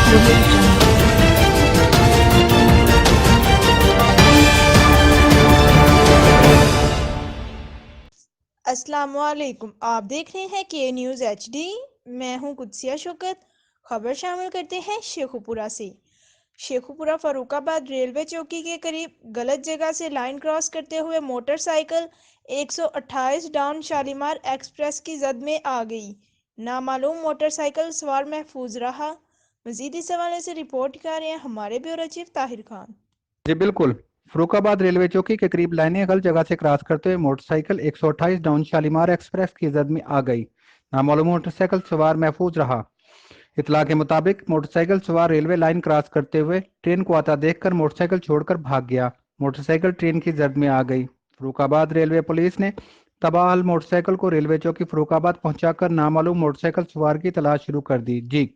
audio jungle. السلام علیکم، آپ دیکھ رہے ہیں کے نیوز ایچ ڈی۔ میں ہوں قدسیہ شوکت۔ خبر شامل کرتے ہیں شیخوپورہ سے۔ شیخوپورہ فاروق آباد ریلوے چوکی کے قریب غلط جگہ سے لائن کراس کرتے ہوئے motor cycle 128 down Shalimar express کی زد میں آ گئی۔ نامعلوم موٹر سائیکل سوار محفوظ رہا۔ مزید اس حوالے سے رپورٹ کر رہے ہیں ہمارے بیورو چیف طاہر خان۔ جی بالکل، فاروق آباد ریلوے چوکی کے قریب لائنیں غلط جگہ سے کراس کرتے ہوئے motor cycle 128 down Shalimar express کی زد میں آ گئی۔ نامعلوم موٹر سائیکل سوار محفوظ رہا۔ اطلاع کے مطابق موٹر سائیکل سوار ریلوے لائن کراس کرتے ہوئے ٹرین کو آتا دیکھ کر موٹر سائیکل چھوڑ کر بھاگ گیا۔ موٹر سائیکل ٹرین کی زد میں آ گئی۔ فاروق آباد ریلوے پولیس نے تباہ حال موٹر سائیکل کو ریلوے چوکی فاروق آباد پہنچا کر نامعلوم موٹر سائیکل سوار کی تلاش شروع کر دی۔ جی